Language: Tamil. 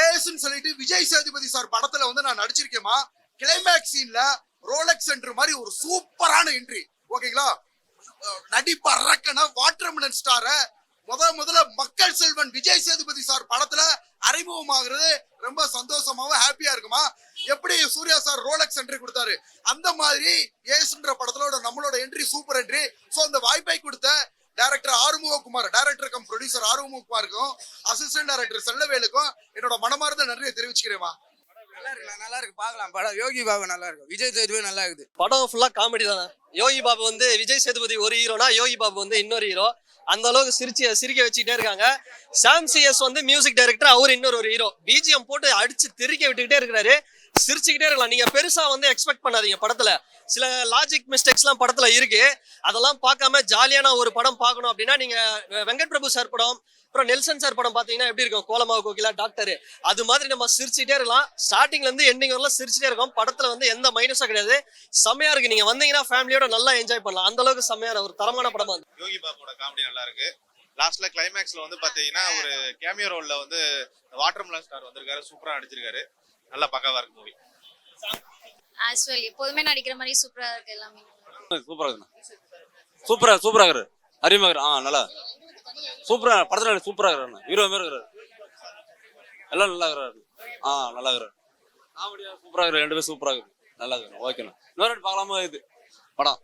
ஏஎஸ்ன்னு சொல்லிட்டு விஜய் சேதுபதி சார் படத்துல வந்து நான் நடிச்சிருக்கேமா. கிளைமேக்ஸ் சீன்ல ரோலக்ஸ் என்ட்ரி மாதிரி ஒரு சூப்பரான என்ட்ரி. ஓகேங்களா? நடிப்ப ரக்கன வாட்டர்மெலன் ஸ்டார முதல்ல மக்கள் செல்வன் விஜய் சேதுபதி சார் படத்துல அறிமுகமாகிறது ரொம்ப சந்தோஷமாவும் ஹாப்பியா இருக்குமா. எப்படி சூர்யா சார் ரோலக்ஸ் என்ட்ரி கொடுத்தாரு, அந்த மாதிரி ஏசுன்ற படத்துல நம்மளோட என்ட்ரி சூப்பர் என்ட்ரி. சோ அந்த வாய்ப்பை கொடுத்த director Arumugakumar, director cum producer ஆறுமுககுமாருக்கும் அசிஸ்டன்ட் டைரக்டர் செல்லவேலுக்கும் என்னோட மனமார்ந்த நன்றியை தெரிவிச்சுக்கிறேன். நல்லா இருக்கு, பாக்கலாம். படம் யோகி பாபு நல்லா இருக்கு, விஜய் சேதுபதி நல்லா இருக்குது. படம் ஃபுல்லா காமெடி தானே. யோகி பாபு வந்து விஜய் சேதுபதி ஒரு ஹீரோனா, யோகி பாபு வந்து இன்னொரு ஹீரோ. அந்த அளவுக்கு சிரிக்க வச்சுக்கிட்டே இருக்காங்க. சாம் சிஎஸ் வந்து மியூசிக் டைரக்டர், அவர் இன்னொரு ஒரு ஹீரோ. பிஜிஎம் போட்டு அடிச்சு தெறிக்க விட்டுக்கிட்டே இருக்கிறாரு. சிரிச்சுக்கிட்டே இருக்கலாம். நீங்க பெருசா வந்து எக்ஸ்பெக்ட் பண்ணாதீங்க. படத்துல சில லாஜிக் மிஸ்டேக்ஸ் எல்லாம் படத்துல இருக்கு. அதெல்லாம் பார்க்காம ஜாலியான ஒரு படம் பார்க்கணும் அப்படின்னா நீங்க வெங்கட் பிரபு சார் படம், அப்புறம் நெல்சன் சார் படம் பாத்தீங்கன்னா எப்படி இருக்கும், கோலமாவு கோகிலா, டாக்டர், அது மாதிரி நம்ம சிரிச்சுட்டே இருக்கலாம். ஸ்டார்டிங்ல இருந்து எண்டிங் வரலாம் சிரிச்சுட்டே இருக்கும். படத்துல வந்து எந்த மைனஸும் கிடையாது. செம்மையா இருக்கு. நீங்க வந்தீங்கன்னா ஃபேமிலியோட நல்லா என்ஜாய் பண்ணலாம். அந்த அளவுக்கு செம்மையான ஒரு தரமான படமா இருக்கு. யோகி பாபோட காமெடி நல்லா இருக்கு. லாஸ்ட்ல கிளைமேக்ஸ்ல வந்து பாத்தீங்கன்னா ஒரு கேமியோ ரோல்ல வந்து வாட்டர்மெலன் ஸ்டார் வந்திருக்காரு. சூப்பரா நடிச்சிருக்காரு. நல்லா பக்காவா இருக்கு மூவி. ஆஸ்வல் எப்போதுமே நடிக்கிற மாதிரி சூப்பரா இருக்கு. எல்லாமே சூப்பரா இருக்கு. சூப்பரா இருக்கு. அறிமுக நல்லா சூப்பரா படத்துல சூப்பரா இருக்கிறாரு. ஹீரோ மாதிரி இருக்கிறாரு. எல்லாம் நல்லா இருக்கிறாரு. நல்லா இருக்கிறாரு. காமெடியா சூப்பரா இருக்கு. ரெண்டு பேரும் சூப்பரா இருக்கு. நல்லா இருக்கு. ஓகேண்ணா. இன்னொரு பார்க்கலாமா இது படம்?